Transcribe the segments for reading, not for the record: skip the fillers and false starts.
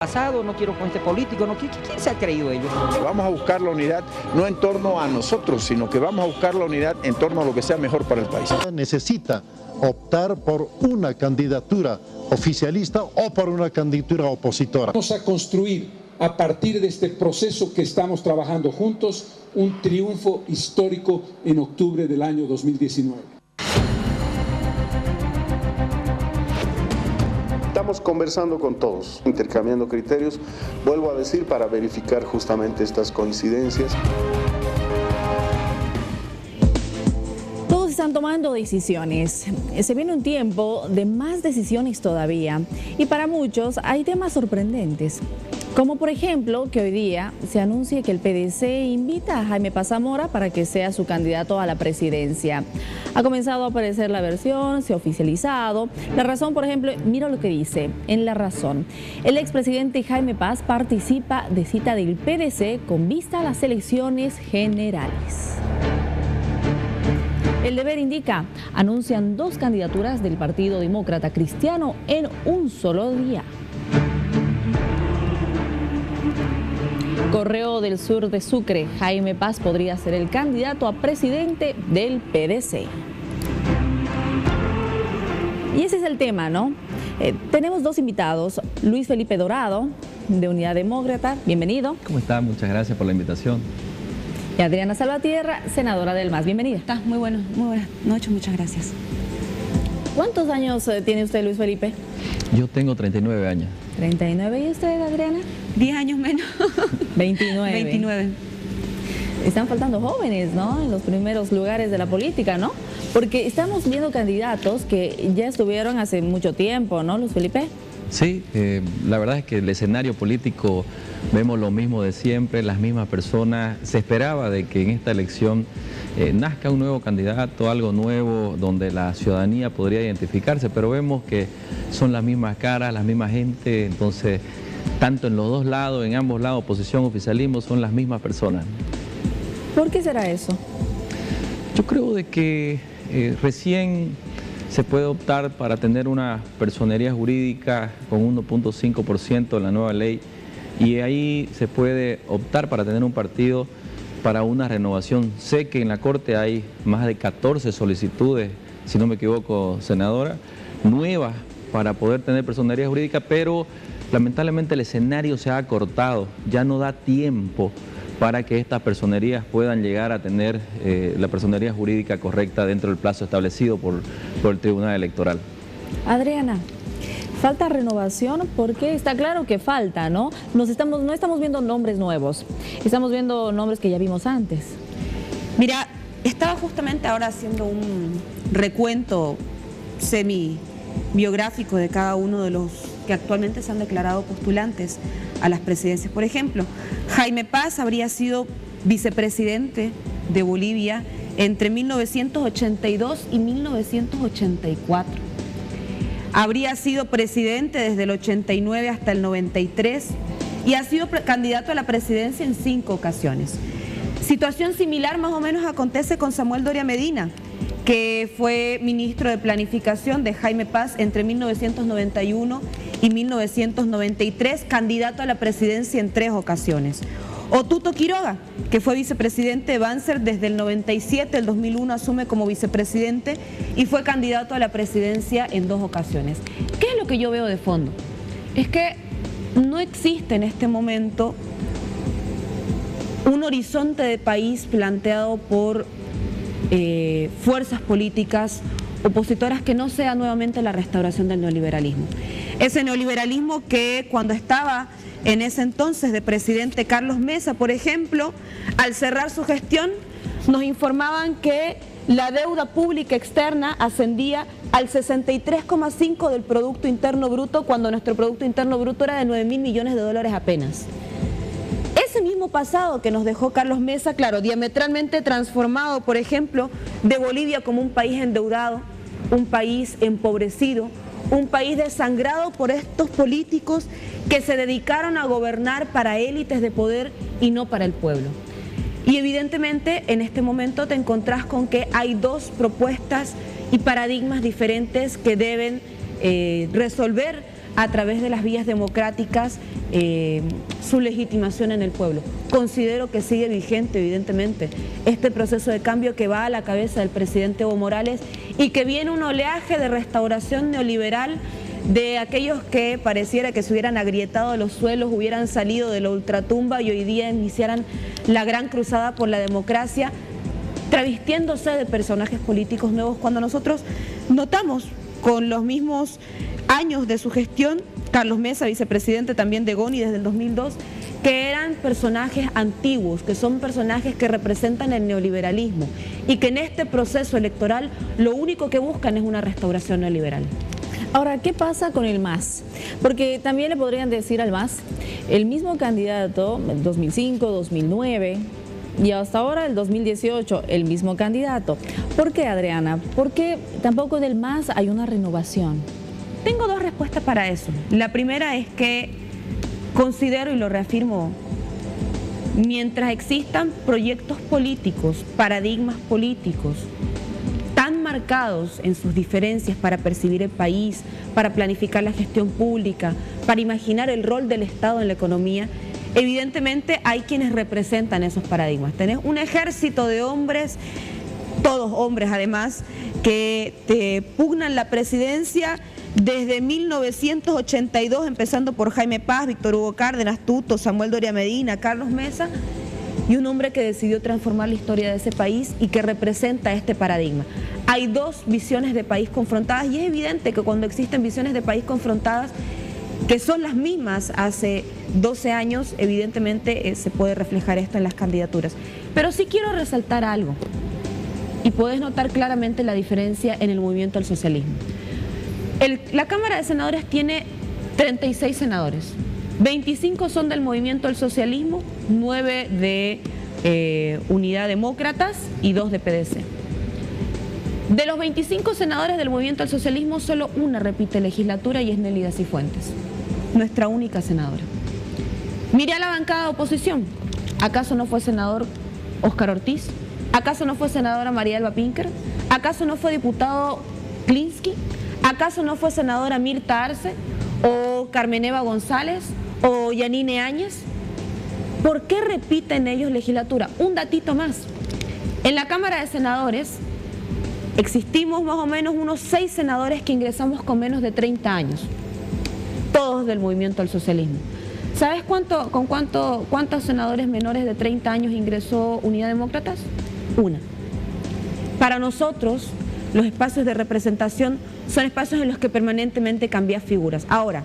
Pasado, no quiero con este político, no, ¿quién se ha creído ellos? Vamos a buscar la unidad no en torno a nosotros, sino que vamos a buscar la unidad en torno a lo que sea mejor para el país. Necesita optar por una candidatura oficialista o por una candidatura opositora. Vamos a construir a partir de este proceso que estamos trabajando juntos un triunfo histórico en octubre del año 2019. Estamos conversando con todos, intercambiando criterios, vuelvo a decir, para verificar justamente estas coincidencias. Todos están tomando decisiones. Se viene un tiempo de más decisiones todavía y para muchos hay temas sorprendentes. Como por ejemplo que hoy día se anuncia que el PDC invita a Jaime Paz Zamora para que sea su candidato a la presidencia. Ha comenzado a aparecer la versión, se ha oficializado. La Razón, por ejemplo, mira lo que dice en La Razón. El expresidente Jaime Paz participa de cita del PDC con vista a las elecciones generales. El Deber indica, anuncian 2 candidaturas del Partido Demócrata Cristiano en un solo día. Correo del Sur de Sucre, Jaime Paz podría ser el candidato a presidente del PDC. Y ese es el tema, ¿no? Tenemos 2 invitados, Luis Felipe Dorado, de Unidad Demócrata, bienvenido. ¿Cómo está? Muchas gracias por la invitación. Y Adriana Salvatierra, senadora del MAS, bienvenida. Muy buenas noches, muchas gracias. ¿Cuántos años tiene usted, Luis Felipe? Yo tengo 39 años. 39, ¿y usted, Adriana? 10 años menos. 29. 29. Están faltando jóvenes, ¿no? En los primeros lugares de la política, ¿no? Porque estamos viendo candidatos que ya estuvieron hace mucho tiempo, ¿no, Luis Felipe? Sí, la verdad es que el escenario político vemos lo mismo de siempre, las mismas personas. Se esperaba de que en esta elección nazca un nuevo candidato, algo nuevo donde la ciudadanía podría identificarse, pero vemos que son las mismas caras, las mismas gente, entonces tanto en los dos lados, en ambos lados, oposición, oficialismo, son las mismas personas. ¿Por qué será eso? Yo creo de que recién se puede optar para tener una personería jurídica con 1.5% en la nueva ley y ahí se puede optar para tener un partido para una renovación. Sé que en la Corte hay más de 14 solicitudes, si no me equivoco, senadora, nuevas para poder tener personería jurídica, pero lamentablemente el escenario se ha acortado, ya no da tiempo para que estas personerías puedan llegar a tener la personería jurídica correcta dentro del plazo establecido por el Tribunal Electoral. Adriana, falta renovación porque está claro que falta, ¿no? No estamos viendo nombres nuevos, estamos viendo nombres que ya vimos antes. Mira, estaba justamente ahora haciendo un recuento semi-biográfico de cada uno de los que actualmente se han declarado postulantes a las presidencias. Por ejemplo, Jaime Paz habría sido vicepresidente de Bolivia entre 1982 y 1984. Habría sido presidente desde el 89 hasta el 93 y ha sido candidato a la presidencia en 5 ocasiones. Situación similar más o menos acontece con Samuel Doria Medina, que fue ministro de Planificación de Jaime Paz entre 1991 y 1993, candidato a la presidencia en 3 ocasiones. O Tuto Quiroga, que fue vicepresidente de Banzer desde el 97, el 2001 asume como vicepresidente y fue candidato a la presidencia en 2 ocasiones. ¿Qué es lo que yo veo de fondo? Es que no existe en este momento un horizonte de país planteado por fuerzas políticas opositoras que no sea nuevamente la restauración del neoliberalismo. Ese neoliberalismo que cuando estaba en ese entonces de presidente Carlos Mesa, por ejemplo, al cerrar su gestión nos informaban que la deuda pública externa ascendía al 63,5% del Producto Interno Bruto cuando nuestro Producto Interno Bruto era de 9.000 millones de dólares apenas. Ese mismo pasado que nos dejó Carlos Mesa, claro, diametralmente transformado, por ejemplo, de Bolivia como un país endeudado, un país empobrecido, un país desangrado por estos políticos que se dedicaron a gobernar para élites de poder y no para el pueblo. Y evidentemente en este momento te encontrás con que hay 2 propuestas y paradigmas diferentes que deben resolver a través de las vías democráticas su legitimación en el pueblo. Considero que sigue vigente, evidentemente, este proceso de cambio que va a la cabeza del presidente Evo Morales y que viene un oleaje de restauración neoliberal de aquellos que pareciera que se hubieran agrietado los suelos, hubieran salido de la ultratumba y hoy día iniciaran la gran cruzada por la democracia, travestiéndose de personajes políticos nuevos, cuando nosotros notamos con los mismos años de su gestión, Carlos Mesa, vicepresidente también de GONI desde el 2002, que eran personajes antiguos, que son personajes que representan el neoliberalismo y que en este proceso electoral lo único que buscan es una restauración neoliberal. Ahora, ¿qué pasa con el MAS? Porque también le podrían decir al MAS, el mismo candidato, en 2005, 2009 y hasta ahora, el 2018, el mismo candidato. ¿Por qué, Adriana? ¿Por qué tampoco en el MAS hay una renovación? Tengo dos respuestas para eso. La primera es que considero, y lo reafirmo, mientras existan proyectos políticos, paradigmas políticos, tan marcados en sus diferencias para percibir el país, para planificar la gestión pública, para imaginar el rol del Estado en la economía, evidentemente hay quienes representan esos paradigmas. Tenés un ejército de hombres, todos hombres además, que te pugnan la presidencia desde 1982, empezando por Jaime Paz, Víctor Hugo Cárdenas, Tuto, Samuel Doria Medina, Carlos Mesa, y un hombre que decidió transformar la historia de ese país y que representa este paradigma. Hay dos visiones de país confrontadas y es evidente que cuando existen visiones de país confrontadas, que son las mismas hace 12 años, evidentemente se puede reflejar esto en las candidaturas. Pero sí quiero resaltar algo, y puedes notar claramente la diferencia en el movimiento al socialismo. La Cámara de Senadores tiene 36 senadores, 25 son del movimiento al socialismo, 9 de Unidad Demócratas y 2 de PDC. De los 25 senadores del movimiento al socialismo, solo una repite legislatura y es Nélida Cifuentes, nuestra única senadora. Mire a la bancada de oposición, ¿acaso no fue senador Óscar Ortiz? ¿Acaso no fue senadora María Elba Pinker? ¿Acaso no fue diputado Klinsky? ¿Acaso no fue senadora Mirta Arce o Carmen Eva González o Yanine Áñez? ¿Por qué repiten ellos legislatura? Un datito más. En la Cámara de Senadores existimos más o menos unos 6 senadores que ingresamos con menos de 30 años, todos del movimiento al socialismo. ¿Sabes cuántos senadores menores de 30 años ingresó Unidad Demócratas? Una. Para nosotros, los espacios de representación son espacios en los que permanentemente cambias figuras. Ahora,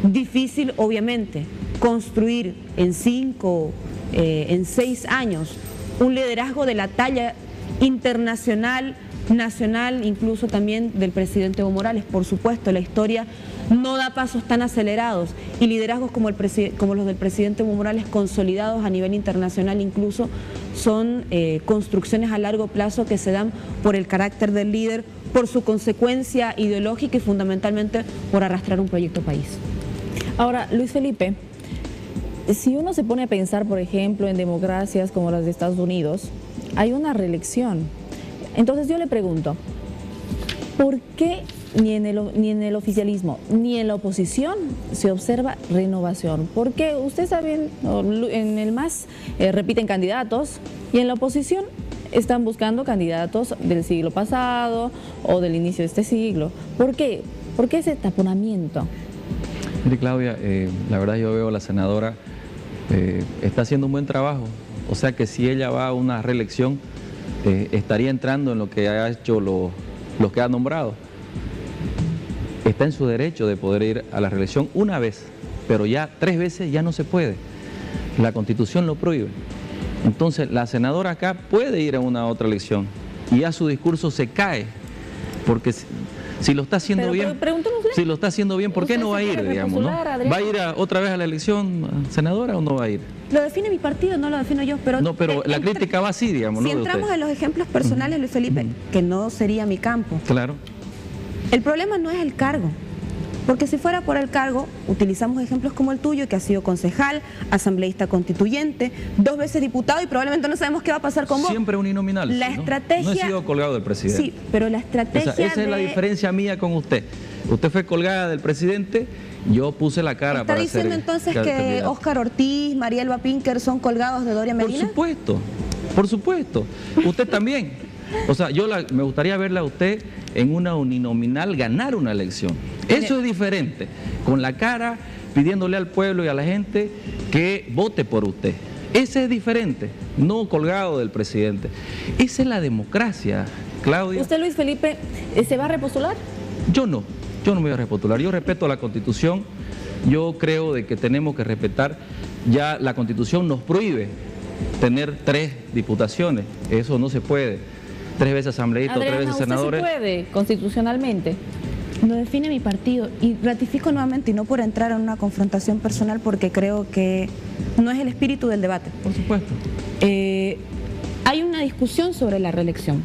difícil obviamente construir en 5, en 6 años un liderazgo de la talla internacional, nacional, incluso también del presidente Evo Morales. Por supuesto, la historia no da pasos tan acelerados y liderazgos como los del presidente Evo Morales consolidados a nivel internacional incluso son construcciones a largo plazo que se dan por el carácter del líder, por su consecuencia ideológica y fundamentalmente por arrastrar un proyecto país. Ahora, Luis Felipe, si uno se pone a pensar, por ejemplo, en democracias como las de Estados Unidos, hay una reelección. Entonces yo le pregunto, ¿por qué ni en el oficialismo ni en la oposición se observa renovación? Porque usted sabe, en el MAS repiten candidatos y en la oposición están buscando candidatos del siglo pasado o del inicio de este siglo. ¿Por qué? ¿Por qué ese taponamiento? Mire, Claudia, la verdad yo veo a la senadora está haciendo un buen trabajo. O sea que si ella va a una reelección, estaría entrando en lo que ha hecho los que ha nombrado. Está en su derecho de poder ir a la reelección una vez, pero ya 3 veces ya no se puede. La Constitución lo prohíbe. Entonces la senadora acá puede ir a una otra elección y ya su discurso se cae, porque si lo está haciendo bien, ¿por qué no va a ir, digamos, ¿no? ¿Va a ir otra vez a la elección, senadora, o no va a ir? Lo define mi partido, no lo defino yo, pero... No, pero la crítica va así, digamos, ¿no? Si entramos en los ejemplos personales, Luis Felipe, que no sería mi campo. Claro. El problema no es el cargo, porque si fuera por el cargo, utilizamos ejemplos como el tuyo, que ha sido concejal, asambleísta constituyente, 2 veces diputado y probablemente no sabemos qué va a pasar con vos. Siempre uninominal. La estrategia... No he sido colgado del presidente. Sí, pero la estrategia esa es la diferencia mía con usted. Usted fue colgada del presidente, yo puse la cara para ser... ¿Está diciendo entonces que candidato. Óscar Ortiz, María Elba Pinker son colgados de Doria Medina? Por supuesto. Usted también. O sea, me gustaría verla a usted en una uninominal ganar una elección. Eso es diferente. Con la cara pidiéndole al pueblo y a la gente que vote por usted. Ese es diferente, no colgado del presidente. Esa es la democracia, Claudia. ¿Usted, Luis Felipe, se va a repostular? Yo no me voy a repostular. Yo respeto la Constitución. Yo creo de que tenemos que respetar. Ya la Constitución nos prohíbe tener 3 diputaciones. Eso no se puede. 3 veces asambleístas, 3 veces senadores. ¿Usted se puede constitucionalmente? Lo define mi partido y ratifico nuevamente, y no por entrar en una confrontación personal, porque creo que no es el espíritu del debate. Por supuesto. Hay una discusión sobre la reelección.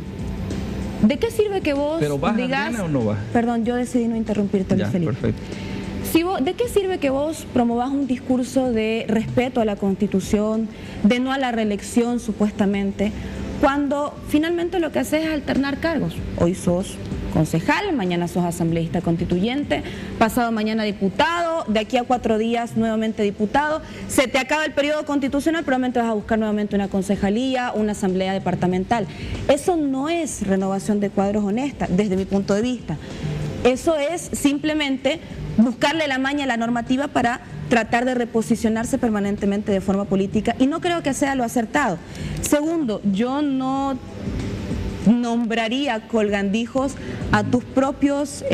¿De qué sirve que vos ¿Pero vas, digas... Adriana, o no vas? Perdón, yo decidí no interrumpirte, Luis Felipe. Perfecto. ¿De qué sirve que vos promovas un discurso de respeto a la Constitución, de no a la reelección supuestamente, cuando finalmente lo que haces es alternar cargos? Hoy sos concejal, mañana sos asambleísta constituyente, pasado mañana diputado, de aquí a 4 días nuevamente diputado, se te acaba el periodo constitucional, probablemente vas a buscar nuevamente una concejalía, una asamblea departamental. Eso no es renovación de cuadros honesta, desde mi punto de vista. Eso es simplemente buscarle la maña a la normativa para tratar de reposicionarse permanentemente de forma política, y no creo que sea lo acertado. Segundo, yo no nombraría colgandijos a tus propios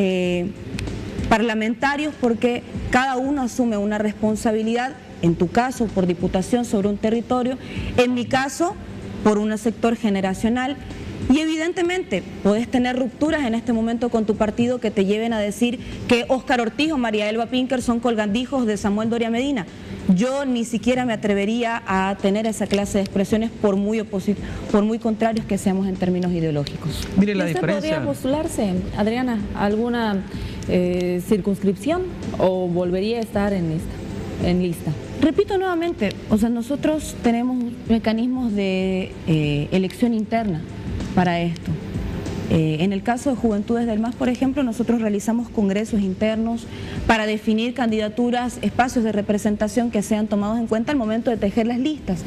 parlamentarios, porque cada uno asume una responsabilidad, en tu caso por diputación sobre un territorio, en mi caso por un sector generacional. Y evidentemente podés tener rupturas en este momento con tu partido que te lleven a decir que Óscar Ortiz o María Elba Pinker son colgandijos de Samuel Doria Medina. Yo ni siquiera me atrevería a tener esa clase de expresiones por muy contrarios que seamos en términos ideológicos. Mire la ¿Usted diferencia. podría postularse, Adriana, a alguna circunscripción, o volvería a estar en lista? Repito nuevamente, o sea, nosotros tenemos mecanismos de elección interna para esto. En el caso de Juventudes del MAS, por ejemplo, nosotros realizamos congresos internos para definir candidaturas, espacios de representación que sean tomados en cuenta al momento de tejer las listas.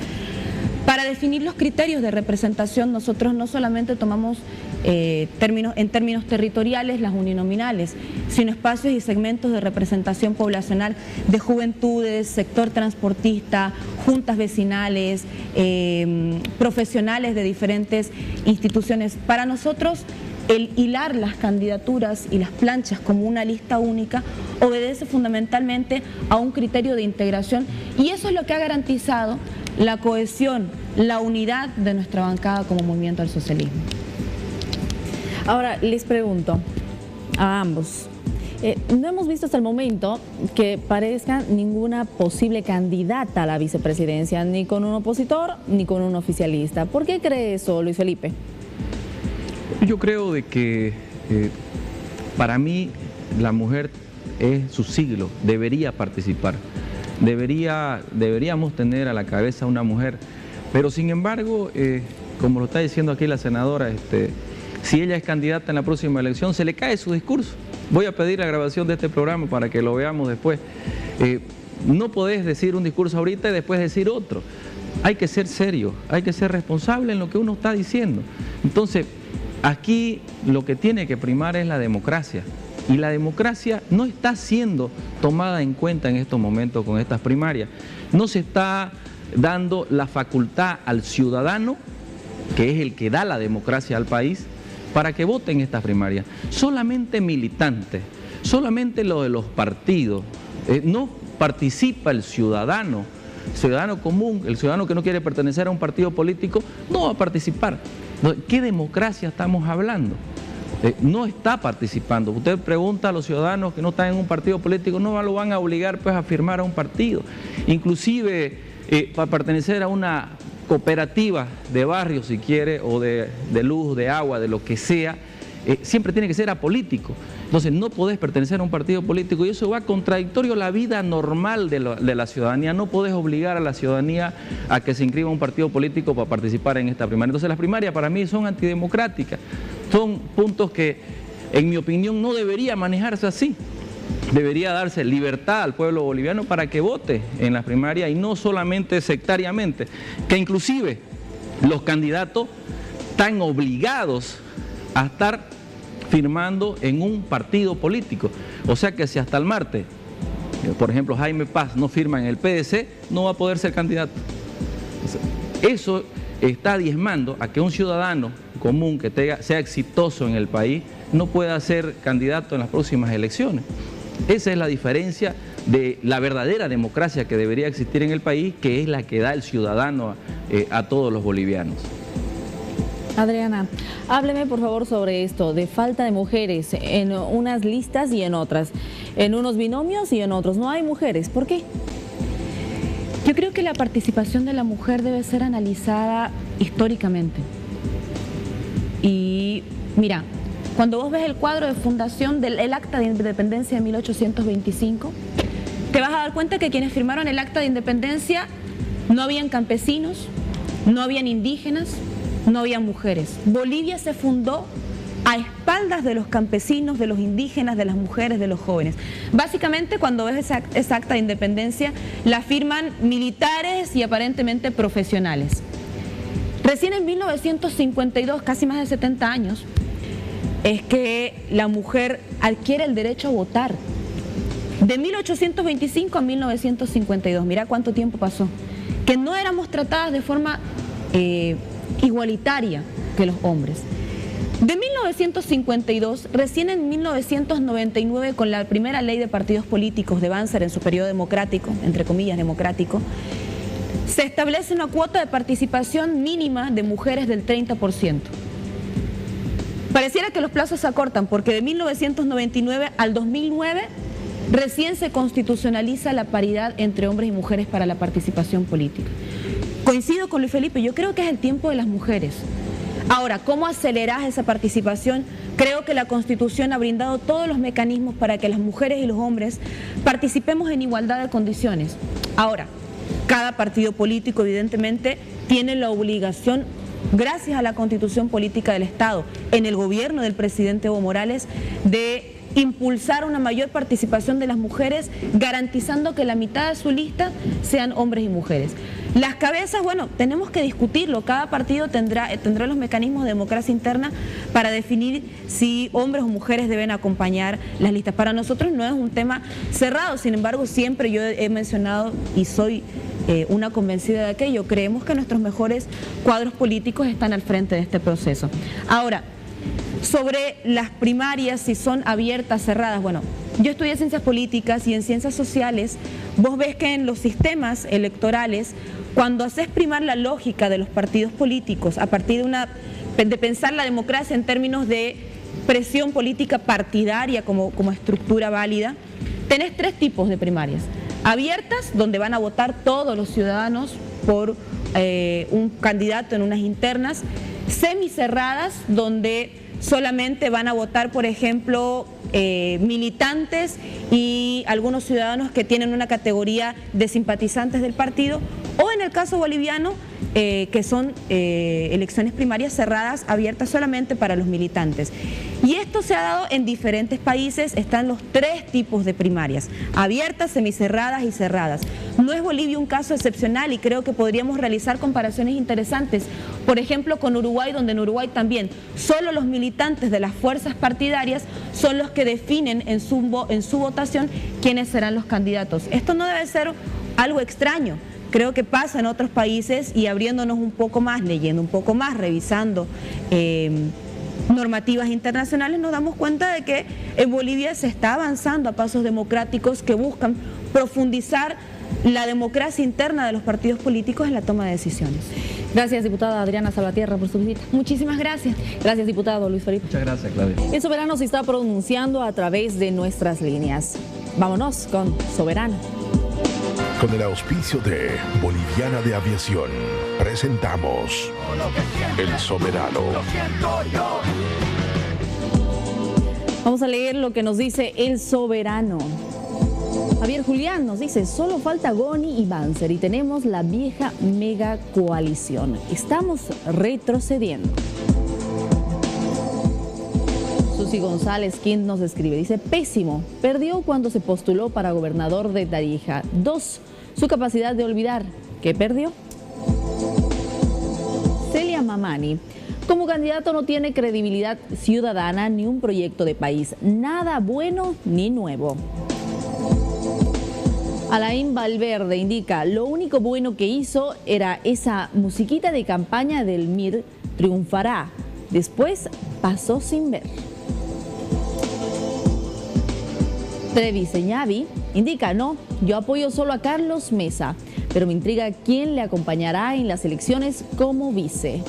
Para definir los criterios de representación, nosotros no solamente tomamos en términos territoriales las uninominales, sino espacios y segmentos de representación poblacional de juventudes, sector transportista, juntas vecinales, profesionales de diferentes instituciones. Para nosotros, el hilar las candidaturas y las planchas como una lista única obedece fundamentalmente a un criterio de integración, y eso es lo que ha garantizado la cohesión, la unidad de nuestra bancada como Movimiento al Socialismo. Ahora, les pregunto a ambos, no hemos visto hasta el momento que parezca ninguna posible candidata a la vicepresidencia, ni con un opositor ni con un oficialista. ¿Por qué cree eso, Luis Felipe? Yo creo de que para mí la mujer es su siglo, debería participar. Deberíamos tener a la cabeza una mujer, pero sin embargo, como lo está diciendo aquí la senadora, si ella es candidata en la próxima elección, se le cae su discurso. Voy a pedir la grabación de este programa para que lo veamos después. No podés decir un discurso ahorita y después decir otro. Hay que ser serio, hay que ser responsable en lo que uno está diciendo. Entonces, aquí lo que tiene que primar es la democracia. Y la democracia no está siendo tomada en cuenta en estos momentos con estas primarias. No se está dando la facultad al ciudadano, que es el que da la democracia al país, para que voten en estas primarias. Solamente militantes, solamente lo de los partidos. No participa el ciudadano común, el ciudadano que no quiere pertenecer a un partido político, no va a participar. ¿Qué democracia estamos hablando? No está participando. Usted pregunta a los ciudadanos que no están en un partido político, no lo van a obligar pues a firmar a un partido. Inclusive para pertenecer a una cooperativa de barrio, si quiere, o de luz, de agua, de lo que sea, siempre tiene que ser apolítico. Entonces no podés pertenecer a un partido político, y eso va contradictorio a la vida normal de la ciudadanía. No podés obligar a la ciudadanía a que se inscriba a un partido político para participar en esta primaria. Entonces las primarias para mí son antidemocráticas, son puntos que en mi opinión, no debería manejarse así. Debería darse libertad al pueblo boliviano para que vote en las primarias y no solamente sectariamente, que inclusive los candidatos están obligados a estar firmando en un partido político. O sea que si hasta el martes, por ejemplo, Jaime Paz no firma en el PDC, no va a poder ser candidato. Eso está diezmando a que un ciudadano común que sea exitoso en el país no pueda ser candidato en las próximas elecciones. Esa es la diferencia de la verdadera democracia que debería existir en el país, que es la que da el ciudadano a todos los bolivianos. Adriana, hábleme por favor sobre esto, de falta de mujeres en unas listas y en otras, en unos binomios y en otros. No hay mujeres, ¿por qué? Yo creo que la participación de la mujer debe ser analizada históricamente. Y mira, cuando vos ves el cuadro de fundación del Acta de Independencia de 1825, te vas a dar cuenta que quienes firmaron el Acta de Independencia no habían campesinos, no habían indígenas, no había mujeres. Bolivia se fundó a espaldas de los campesinos, de los indígenas, de las mujeres, de los jóvenes. Básicamente, cuando ves esa acta de independencia, la firman militares y aparentemente profesionales. Recién en 1952, casi más de 70 años, es que la mujer adquiere el derecho a votar. De 1825 a 1952, mira cuánto tiempo pasó. Que no éramos tratadas de forma igualitaria que los hombres. De 1952, recién en 1999, con la primera ley de partidos políticos de Banzer en su periodo democrático, entre comillas democrático, se establece una cuota de participación mínima de mujeres del 30%. Pareciera que los plazos se acortan porque de 1999 al 2009 recién se constitucionaliza la paridad entre hombres y mujeres para la participación política. Coincido con Luis Felipe, yo creo que es el tiempo de las mujeres. Ahora, ¿cómo acelerar esa participación? Creo que la Constitución ha brindado todos los mecanismos para que las mujeres y los hombres participemos en igualdad de condiciones. Ahora, cada partido político evidentemente tiene la obligación, gracias a la Constitución Política del Estado, en el gobierno del presidente Evo Morales, de impulsar una mayor participación de las mujeres, garantizando que la mitad de su lista sean hombres y mujeres. Las cabezas, bueno, tenemos que discutirlo, cada partido tendrá los mecanismos de democracia interna para definir si hombres o mujeres deben acompañar las listas. Para nosotros no es un tema cerrado, sin embargo siempre yo he mencionado y soy una convencida de aquello, creemos que nuestros mejores cuadros políticos están al frente de este proceso. Ahora, sobre las primarias, si son abiertas, cerradas, bueno, yo estudié ciencias políticas y en ciencias sociales vos ves que en los sistemas electorales, cuando haces primar la lógica de los partidos políticos a partir de pensar la democracia en términos de presión política partidaria como estructura válida, tenés tres tipos de primarias. Abiertas, donde van a votar todos los ciudadanos por un candidato en unas internas. Semicerradas, donde solamente van a votar, por ejemplo, militantes y algunos ciudadanos que tienen una categoría de simpatizantes del partido, o en el caso boliviano, que son elecciones primarias cerradas, abiertas solamente para los militantes. Y esto se ha dado en diferentes países, están los tres tipos de primarias, abiertas, semicerradas y cerradas. No es Bolivia un caso excepcional y creo que podríamos realizar comparaciones interesantes, por ejemplo con Uruguay, donde en Uruguay también solo los militantes de las fuerzas partidarias son los que definen en su votación quiénes serán los candidatos. Esto no debe ser algo extraño. Creo que pasa en otros países y abriéndonos un poco más, leyendo un poco más, revisando normativas internacionales, nos damos cuenta de que en Bolivia se está avanzando a pasos democráticos que buscan profundizar la democracia interna de los partidos políticos en la toma de decisiones. Gracias, diputada Adriana Salvatierra, por su visita. Muchísimas gracias. Gracias, diputado Luis Felipe. Muchas gracias, Claudia. El Soberano se está pronunciando a través de nuestras líneas. Vámonos con Soberano. Con el auspicio de Boliviana de Aviación, presentamos El Soberano. Vamos a leer lo que nos dice El Soberano. Javier Julián nos dice, solo falta Goni y Banzer y tenemos la vieja mega coalición. Estamos retrocediendo. Lucy González Quint nos escribe, dice, pésimo, perdió cuando se postuló para gobernador de Tarija. 2, su capacidad de olvidar, ¿qué perdió? Celia Mamani, como candidato no tiene credibilidad ciudadana ni un proyecto de país, nada bueno ni nuevo. Alain Valverde indica, lo único bueno que hizo era esa musiquita de campaña del MIR, triunfará. Después pasó sin ver. Trevi Señavi indica, no, yo apoyo solo a Carlos Mesa, pero me intriga quién le acompañará en las elecciones como vice.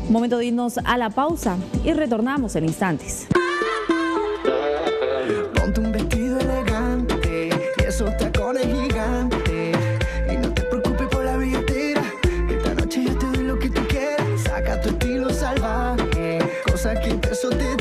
Momento de irnos a la pausa y retornamos en instantes. Ponte un vestido elegante y esos tacones gigantes y no te preocupes por la billetera, esta noche yo te doy lo que tú quieras, saca tu estilo salvaje, cosa que eso te